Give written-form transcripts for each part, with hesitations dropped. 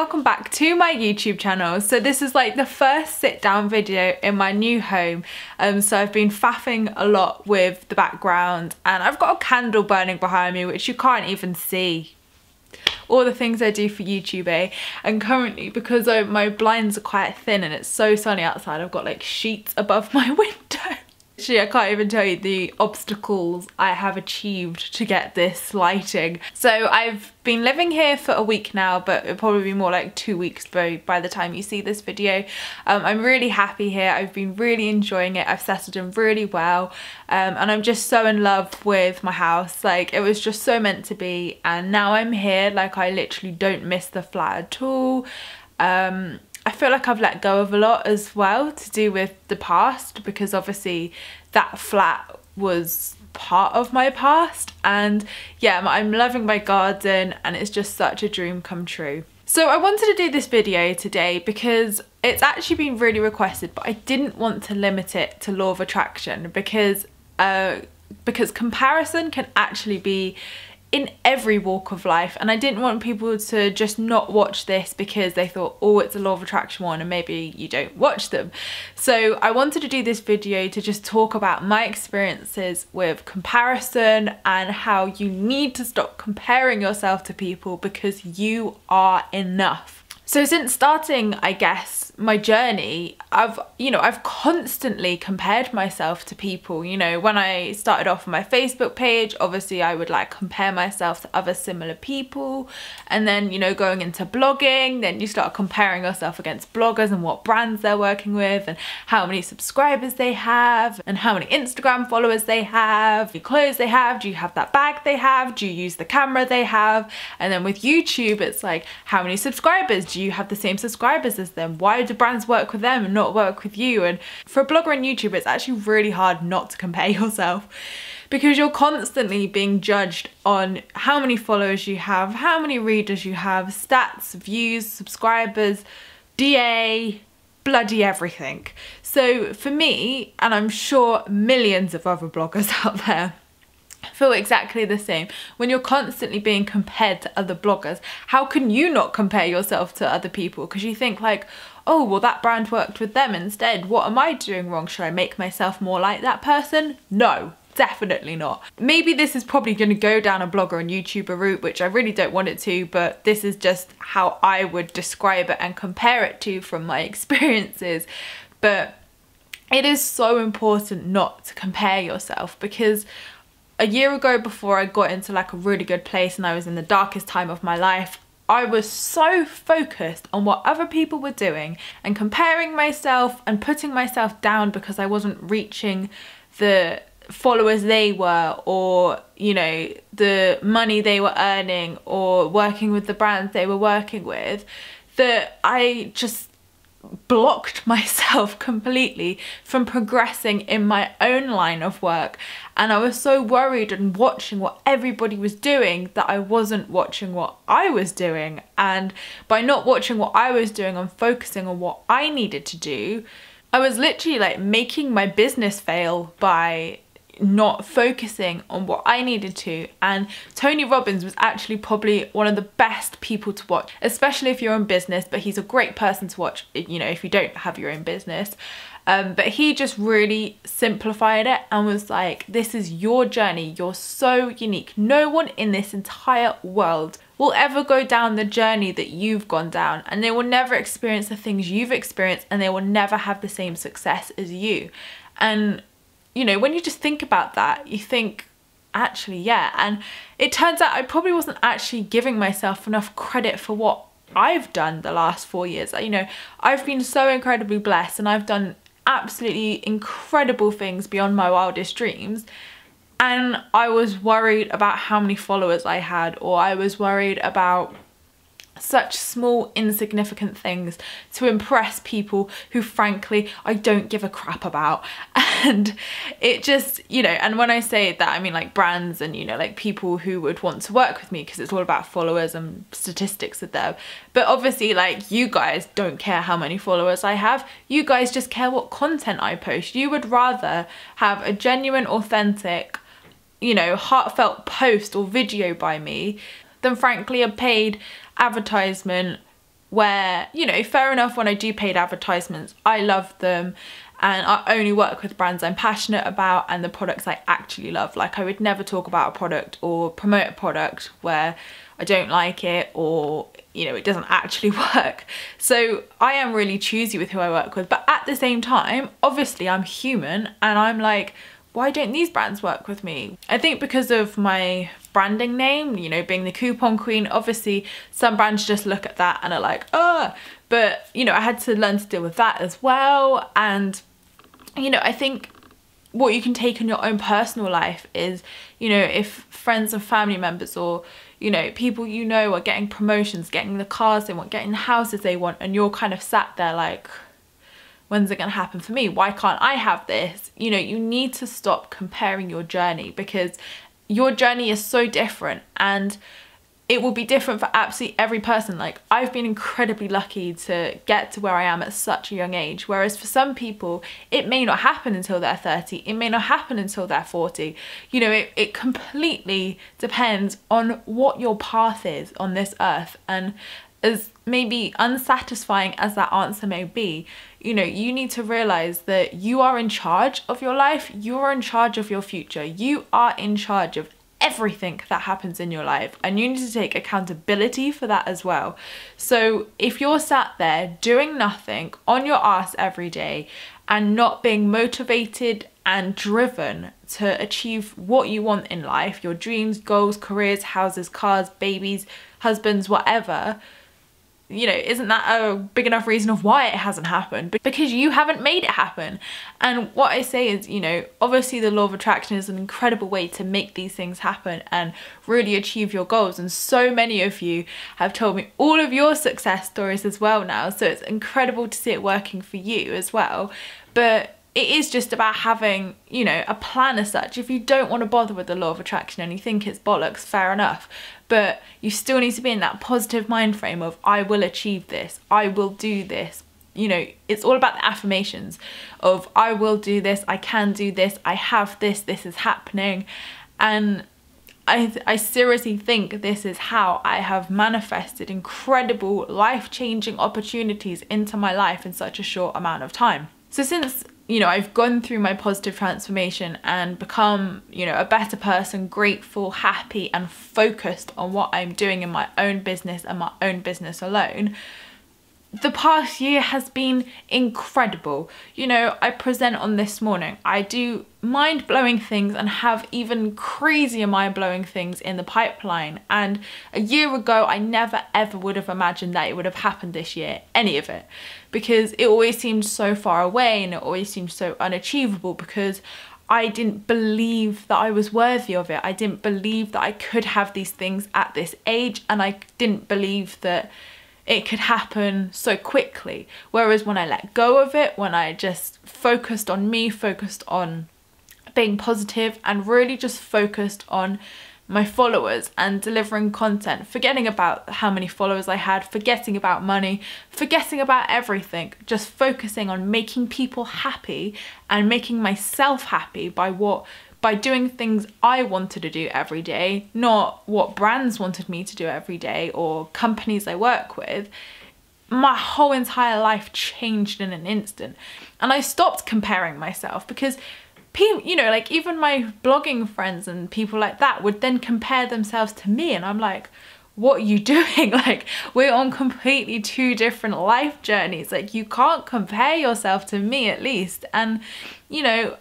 welcome back to my YouTube channel. So this is like the first sit down video in my new home. So I've been faffing a lot with the background and I've got a candle burning behind me which you can't even see. All the things I do for YouTube, eh? And currently, because my blinds are quite thin and it's so sunny outside, I've got like sheets above my window. Actually, I can't even tell you the obstacles I have achieved to get this lighting. So I've been living here for a week now, but it'll probably be more like 2 weeks by the time you see this video. I'm really happy here. I've been really enjoying it. I've settled in really well. And I'm just so in love with my house. Like, it was just so meant to be. And now I'm here, like, I literally don't miss the flat at all. I feel like I've let go of a lot as well to do with the past, because obviously that flat was part of my past. And yeah, I'm loving my garden and it's just such a dream come true. So I wanted to do this video today because it's actually been really requested, but I didn't want to limit it to law of attraction because comparison can actually be in every walk of life, and I didn't want people to just not watch this because they thought, oh, it's a law of attraction one and maybe you don't watch them. So I wanted to do this video to just talk about my experiences with comparison and how you need to stop comparing yourself to people because you are enough. So since starting, I guess, my journey, I've constantly compared myself to people. You know, when I started off on my Facebook page, obviously I would like compare myself to other similar people. And then, you know, going into blogging, then you start comparing yourself against bloggers and what brands they're working with and how many subscribers they have and how many Instagram followers they have, the clothes they have, do you have that bag they have, do you use the camera they have? And then with YouTube, it's like, how many subscribers? Do you have the same subscribers as them? Why do brands work with them and not work with you? And for a blogger and YouTuber, it's actually really hard not to compare yourself because you're constantly being judged on how many followers you have, how many readers you have, stats, views, subscribers, DA, bloody everything. So for me, and I'm sure millions of other bloggers out there, feel exactly the same. When you're constantly being compared to other bloggers, how can you not compare yourself to other people? Because you think like, oh, well, that brand worked with them instead. What am I doing wrong? Should I make myself more like that person? No, definitely not. Maybe this is probably going to go down a blogger and YouTuber route, which I really don't want it to, but this is just how I would describe it and compare it to from my experiences. But it is so important not to compare yourself, because a year ago, before I got into like a really good place and I was in the darkest time of my life, I was so focused on what other people were doing and comparing myself and putting myself down because I wasn't reaching the followers they were, or, you know, the money they were earning, or working with the brands they were working with, that I just blocked myself completely from progressing in my own line of work. And I was so worried and watching what everybody was doing that I wasn't watching what I was doing. And by not watching what I was doing and focusing on what I needed to do, I was literally like making my business fail by not focusing on what I needed to. And Tony Robbins was actually probably one of the best people to watch, especially if you're in business, but he's a great person to watch, you know, if you don't have your own business. But he just really simplified it and was like, this is your journey. You're so unique. No one in this entire world will ever go down the journey that you've gone down, and they will never experience the things you've experienced, and they will never have the same success as you. And you know, when you just think about that, you think, actually, yeah. And it turns out I probably wasn't actually giving myself enough credit for what I've done the last 4 years. You know, I've been so incredibly blessed and I've done absolutely incredible things beyond my wildest dreams. And I was worried about how many followers I had, or I was worried about such small insignificant things to impress people who frankly I don't give a crap about. And it just, you know, and when I say that, I mean like brands and, you know, like people who would want to work with me, because it's all about followers and statistics with them. But obviously, like, you guys don't care how many followers I have. You guys just care what content I post. You would rather have a genuine, authentic, you know, heartfelt post or video by me than frankly a paid advertisement where, you know, fair enough, when I do paid advertisements, I love them and I only work with brands I'm passionate about and the products I actually love. Like, I would never talk about a product or promote a product where I don't like it or, you know, it doesn't actually work. So I am really choosy with who I work with, but at the same time, obviously I'm human and I'm like, why don't these brands work with me? I think because of my branding name, you know, being the coupon queen, obviously some brands just look at that and are like, oh, but you know, I had to learn to deal with that as well. And you know, I think what you can take in your own personal life is, you know, if friends and family members or, you know, people you know are getting promotions, getting the cars they want, getting the houses they want, and you're kind of sat there like, when's it gonna happen for me? Why can't I have this? You know, you need to stop comparing your journey, because your journey is so different and it will be different for absolutely every person. Like, I've been incredibly lucky to get to where I am at such a young age, whereas for some people it may not happen until they're 30, it may not happen until they're 40. You know, it completely depends on what your path is on this earth. And as maybe unsatisfying as that answer may be, you know, you need to realize that you are in charge of your life, you are in charge of your future, you are in charge of everything that happens in your life, and you need to take accountability for that as well. So if you're sat there doing nothing on your ass every day and not being motivated and driven to achieve what you want in life, your dreams, goals, careers, houses, cars, babies, husbands, whatever, you know, isn't that a big enough reason of why it hasn't happened? Because you haven't made it happen. And what I say is, you know, obviously the law of attraction is an incredible way to make these things happen and really achieve your goals. And so many of you have told me all of your success stories as well now. So it's incredible to see it working for you as well. But it is just about having, you know, a plan as such. If you don't want to bother with the law of attraction and you think it's bollocks, fair enough. But you still need to be in that positive mind frame of, I will achieve this, I will do this. You know, it's all about the affirmations of, I will do this, I can do this, I have this, this is happening. And I seriously think this is how I have manifested incredible life-changing opportunities into my life in such a short amount of time. So since, you know, I've gone through my positive transformation and become, you know, a better person, grateful, happy and focused on what I'm doing in my own business and my own business alone, the past year has been incredible. You know, I present on This Morning. I do mind-blowing things and have even crazier mind-blowing things in the pipeline. And a year ago, I never ever would have imagined that it would have happened this year, any of it. Because it always seemed so far away and it always seemed so unachievable, because I didn't believe that I was worthy of it. I didn't believe that I could have these things at this age, and I didn't believe that it could happen so quickly. Whereas when I let go of it, when I just focused on me, focused on being positive and really just focused on my followers and delivering content, forgetting about how many followers I had, forgetting about money, forgetting about everything, just focusing on making people happy and making myself happy by doing things I wanted to do every day, not what brands wanted me to do every day or companies I work with. My whole entire life changed in an instant. And I stopped comparing myself, because people, you know, like even my blogging friends and people like that would then compare themselves to me, and I'm like, what are you doing? Like, we're on completely two different life journeys. Like, you can't compare yourself to me, at least. And you know,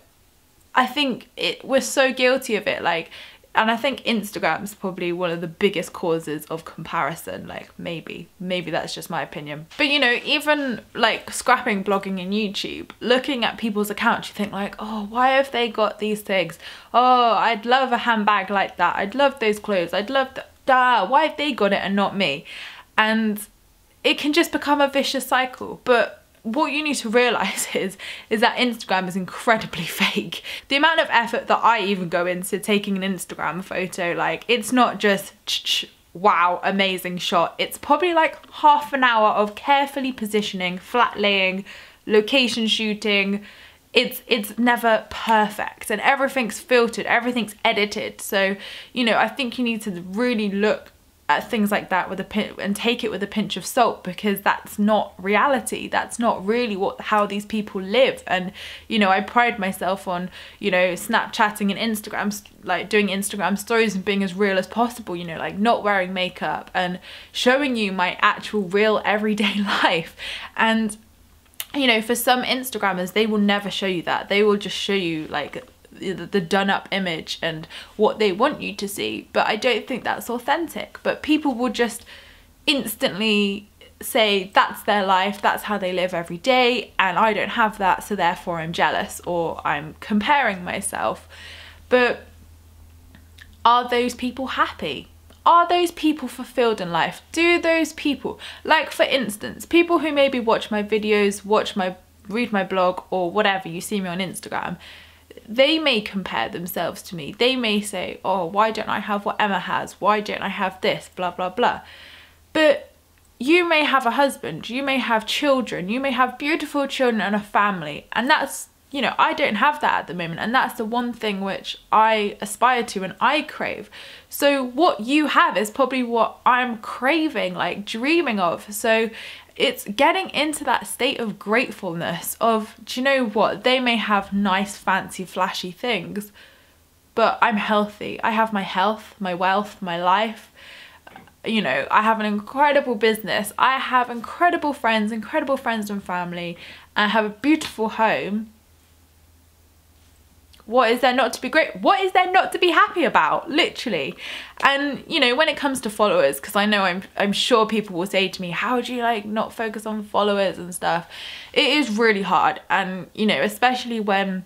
I think we're so guilty of it, like, and I think Instagram's probably one of the biggest causes of comparison. Like, maybe that's just my opinion. But you know, even like scrapping blogging and YouTube, looking at people's accounts, you think like, oh, why have they got these things? Oh, I'd love a handbag like that. I'd love those clothes. I'd love that. Why have they got it and not me? And it can just become a vicious cycle. But what you need to realise is that Instagram is incredibly fake. The amount of effort that I even go into taking an Instagram photo, like, it's not just wow, amazing shot. It's probably like half an hour of carefully positioning, flat laying, location shooting. It's never perfect, and everything's filtered, everything's edited. So, you know, I think you need to really look at things like that with a pinch, and take it with a pinch of salt, because that's not reality. That's not really how these people live. And you know, I pride myself on, you know, Snapchatting and Instagram, like doing Instagram stories and being as real as possible, you know, like not wearing makeup and showing you my actual real everyday life. And you know, for some Instagrammers, they will never show you that. They will just show you like the done up image and what they want you to see. But I don't think that's authentic. But people will just instantly say that's their life, that's how they live every day, and I don't have that, so therefore I'm jealous or I'm comparing myself. But are those people happy? Are those people fulfilled in life? Do those people, like for instance, people who maybe watch my videos, read my blog or whatever, you see me on Instagram, they may compare themselves to me. They may say, oh, why don't I have what Emma has? Why don't I have this? Blah, blah, blah. But you may have a husband, you may have children, you may have beautiful children and a family, and that's, you know, I don't have that at the moment, and that's the one thing which I aspire to and I crave. So what you have is probably what I'm craving, like dreaming of. So it's getting into that state of gratefulness of, do you know what, they may have nice, fancy, flashy things, but I'm healthy. I have my health, my wealth, my life. You know, I have an incredible business. I have incredible friends and family. I have a beautiful home. What is there not to be great? What is there not to be happy about? Literally. And you know, when it comes to followers, because I know I'm sure people will say to me, how do you like not focus on followers and stuff? It is really hard. And you know, especially when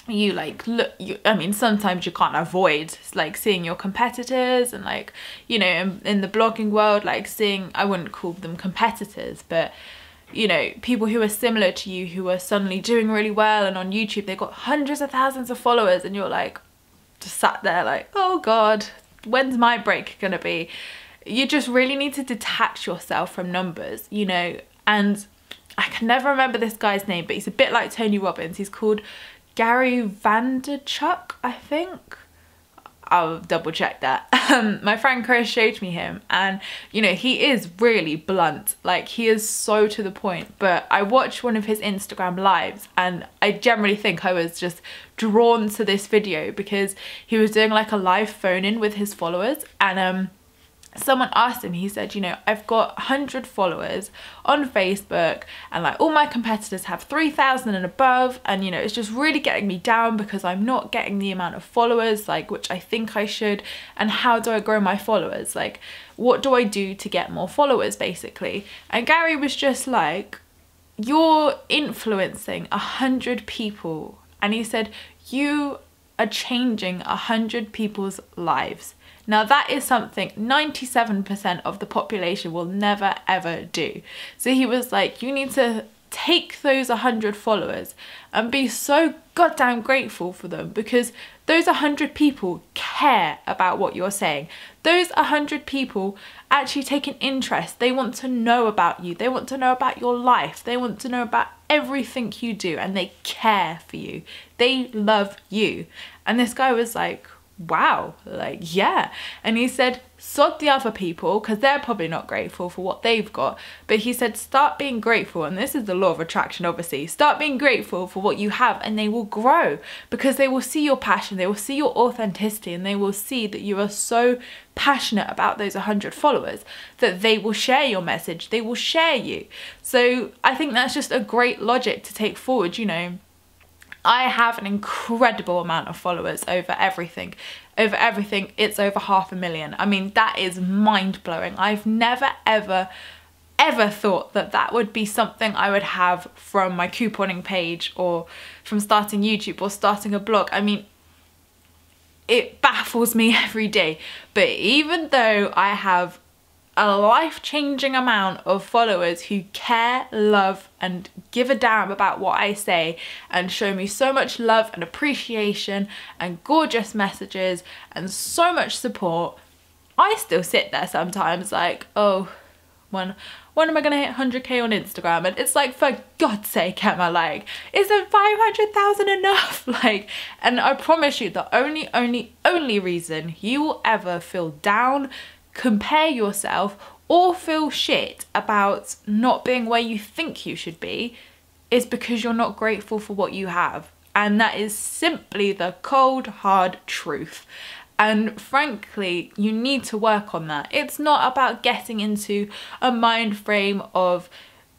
you like look, I mean, sometimes you can't avoid like seeing your competitors, and like, you know, in the blogging world, like seeing, I wouldn't call them competitors, but you know, people who are similar to you, who are suddenly doing really well, and on YouTube they've got hundreds of thousands of followers, and you're like just sat there like, oh god, when's my break gonna be? You just really need to detach yourself from numbers, you know. And I can never remember this guy's name, but he's a bit like Tony Robbins. He's called Gary Van-Ner-Chuk, I think. I'll double check that. My friend Chris showed me him, and you know, he is really blunt, like he is so to the point. But I watched one of his Instagram lives, and I generally think I was just drawn to this video because he was doing like a live phone-in with his followers, and someone asked him, he said, you know, I've got 100 followers on Facebook, and like all my competitors have 3,000 and above, and you know, it's just really getting me down because I'm not getting the amount of followers like which I think I should. And how do I grow my followers? Like, what do I do to get more followers, basically? And Gary was just like, you're influencing 100 people, and he said you are changing 100 people's lives. Now that is something 97% of the population will never ever do. So he was like, you need to take those 100 followers and be so goddamn grateful for them, because those 100 people care about what you're saying. Those 100 people actually take an interest. They want to know about you. They want to know about your life. They want to know about everything you do, and they care for you. They love you. And this guy was like, wow, like, yeah. And he said, sod the other people, because they're probably not grateful for what they've got. But he said, start being grateful, and this is the law of attraction, obviously. Start being grateful for what you have, and they will grow, because they will see your passion, they will see your authenticity, and they will see that you are so passionate about those 100 followers that they will share your message, they will share you. So I think that's just a great logic to take forward, you know. I have an incredible amount of followers over everything. Over everything, it's over 500,000. I mean, that is mind-blowing. I've never, ever thought that that would be something I would have from my couponing page, or from starting YouTube, or starting a blog. I mean, it baffles me every day. But even though I have a life-changing amount of followers who care, love, and give a damn about what I say, and show me so much love and appreciation and gorgeous messages and so much support, I still sit there sometimes like, oh, when am I gonna hit 100k on Instagram? And it's like, for God's sake, Emma, like, isn't 500,000 enough? Like, and I promise you, the only reason you will ever feel down, compare yourself or feel shit about not being where you think you should be is because you're not grateful for what you have. And that is simply the cold, hard truth. And frankly, you need to work on that. It's not about getting into a mind frame of,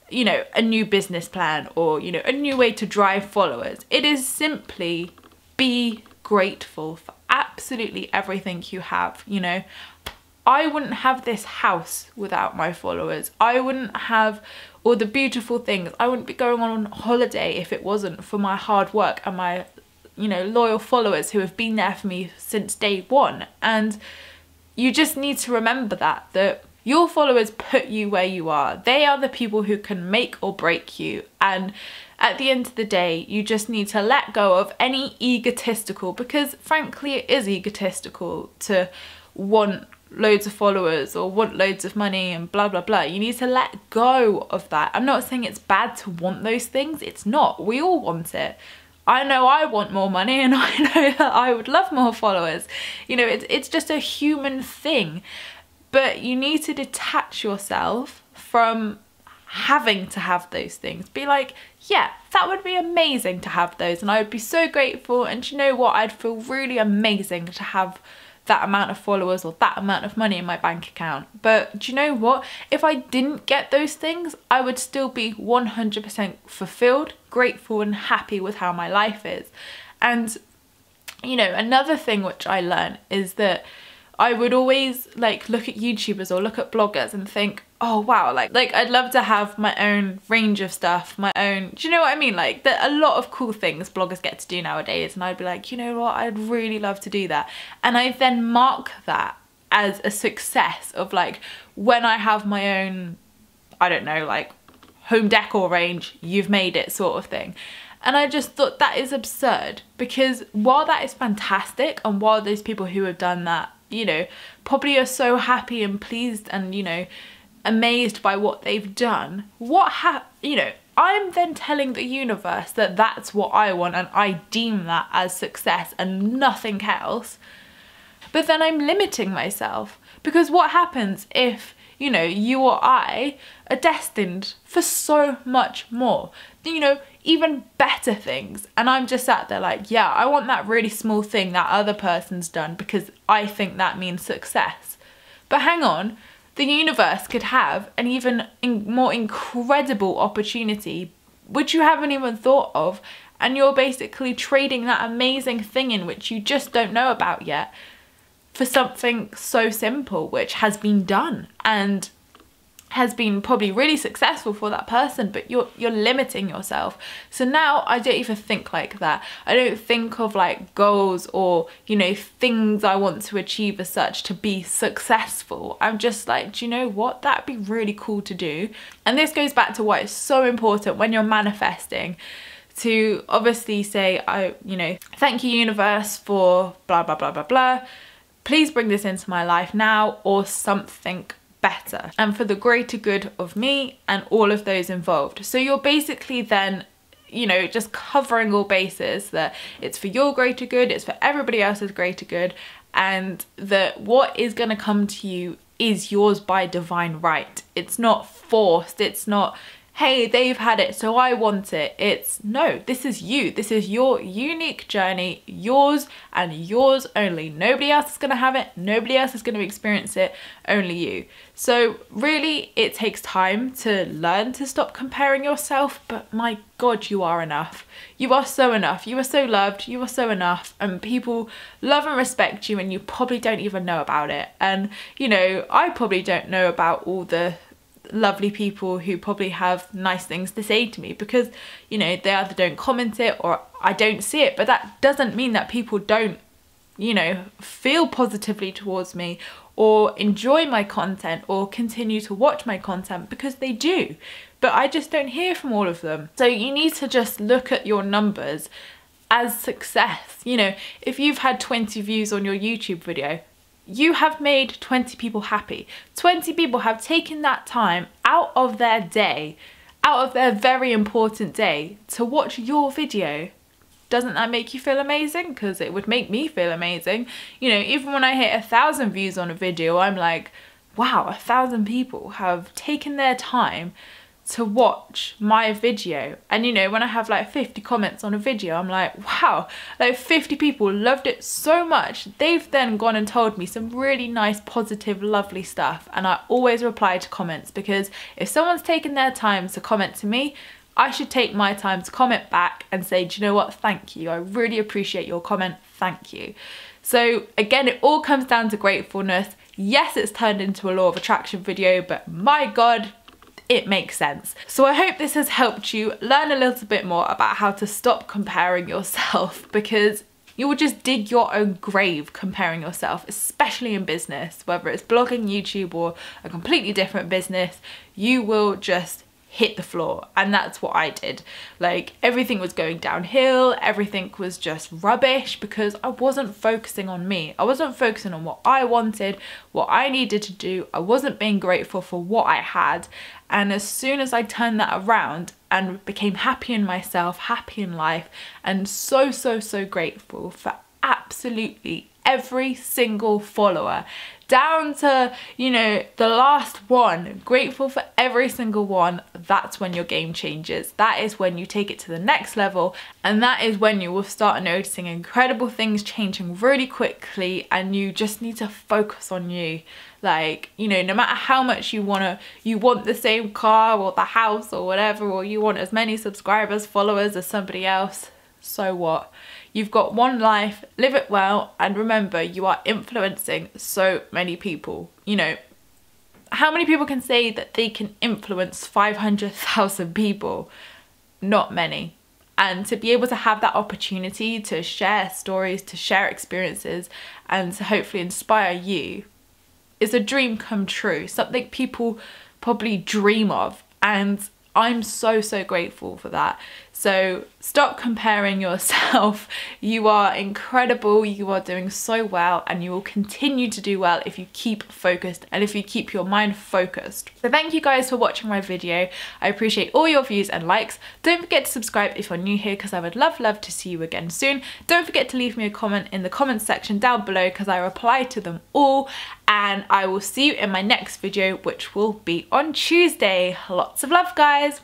you know, a new business plan or, you know, a new way to drive followers. It is simply be grateful for absolutely everything you have, you know. I wouldn't have this house without my followers. I wouldn't have all the beautiful things. I wouldn't be going on holiday if it wasn't for my hard work and my, you know, loyal followers who have been there for me since day one. And you just need to remember that your followers put you where you are. They are the people who can make or break you. And at the end of the day, you just need to let go of any egotistical, because frankly, it is egotistical to want loads of followers or want loads of money and blah blah blah. You need to let go of that. I'm not saying it's bad to want those things. It's not. We all want it. I know I want more money, and I know that I would love more followers. You know, it's just a human thing. But you need to detach yourself from having to have those things. Be like, yeah, that would be amazing to have those, and I would be so grateful, and you know what, I'd feel really amazing to have that amount of followers or that amount of money in my bank account. But do you know what? If I didn't get those things, I would still be 100% fulfilled, grateful and happy with how my life is. And, you know, another thing which I learned is that I would always like look at YouTubers or look at bloggers and think, oh wow, like I'd love to have my own range of stuff, my own, do you know what I mean? Like a lot of cool things bloggers get to do nowadays, and I'd be like, you know what, I'd really love to do that. And I then mark that as a success of like, when I have my own, I don't know, like home decor range, you've made it sort of thing. And I just thought that is absurd, because while that is fantastic, and while those people who have done that, you know, probably are so happy and pleased and, you know, amazed by what they've done, you know, I'm then telling the universe that that's what I want and I deem that as success and nothing else. But then I'm limiting myself, because what happens if, you know, you or I are destined for so much more, you know, even better things, and I'm just sat there like, yeah, I want that really small thing that other person's done because I think that means success. But hang on, the universe could have an even more incredible opportunity which you haven't even thought of, and you're basically trading that amazing thing in which you just don't know about yet for something so simple which has been done and has been probably really successful for that person, but you're limiting yourself. So now I don't even think like that. I don't think of like goals or, you know, things I want to achieve as such to be successful. I'm just like, do you know what? That'd be really cool to do. And this goes back to why it's so important when you're manifesting to obviously say, you know, thank you universe for blah, blah, blah, blah, blah. Please bring this into my life now, or something better, and for the greater good of me and all of those involved. So you're basically then, you know, just covering all bases, that it's for your greater good, it's for everybody else's greater good, and that what is going to come to you is yours by divine right. It's not forced. It's not, hey, they've had it so I want it. It's no, this is you. This is your unique journey, yours and yours only. Nobody else is going to have it. Nobody else is going to experience it, only you. So really, it takes time to learn to stop comparing yourself, but my God, you are enough. You are so enough. You are so loved. You are so enough, and people love and respect you, and you probably don't even know about it. And, you know, I probably don't know about all the lovely people who probably have nice things to say to me, because, you know, they either don't comment it or I don't see it. But that doesn't mean that people don't, you know, feel positively towards me or enjoy my content or continue to watch my content, because they do, but I just don't hear from all of them. So you need to just look at your numbers as success. You know, if you've had 20 views on your YouTube video, you have made 20 people happy. 20 people have taken that time out of their day, out of their very important day, to watch your video. Doesn't that make you feel amazing? Because it would make me feel amazing. You know, even when I hit 1,000 views on a video, I'm like, wow, 1,000 people have taken their time to watch my video. And you know, when I have like 50 comments on a video, I'm like, wow, like 50 people loved it so much. They've then gone and told me some really nice, positive, lovely stuff. And I always reply to comments, because if someone's taken their time to comment to me, I should take my time to comment back and say, do you know what, thank you, I really appreciate your comment, thank you. So again, it all comes down to gratefulness. Yes, it's turned into a law of attraction video, but my God, it makes sense. So I hope this has helped you learn a little bit more about how to stop comparing yourself, because you will just dig your own grave comparing yourself, especially in business, whether it's blogging, YouTube, or a completely different business. You will just hit the floor, and that's what I did. Like, everything was going downhill, everything was just rubbish, because I wasn't focusing on me. I wasn't focusing on what I wanted, what I needed to do. I wasn't being grateful for what I had. And as soon as I turned that around and became happy in myself, happy in life, and so grateful for absolutely every single follower, down to, you know, the last one, grateful for every single one, that's when your game changes. That is when you take it to the next level, and that is when you will start noticing incredible things changing really quickly, and you just need to focus on you. Like, you know, no matter how much you want the same car or the house or whatever, or you want as many subscribers, followers as somebody else, so what? You've got one life, live it well, and remember, you are influencing so many people. You know, how many people can say that they can influence 500,000 people? Not many. And to be able to have that opportunity to share stories, to share experiences, and to hopefully inspire you is a dream come true, something people probably dream of. And I'm so grateful for that. So stop comparing yourself. You are incredible, you are doing so well, and you will continue to do well if you keep focused and if you keep your mind focused. So thank you guys for watching my video. I appreciate all your views and likes. Don't forget to subscribe if you're new here, because I would love to see you again soon. Don't forget to leave me a comment in the comments section down below, because I reply to them all. And I will see you in my next video, which will be on Tuesday. Lots of love, guys.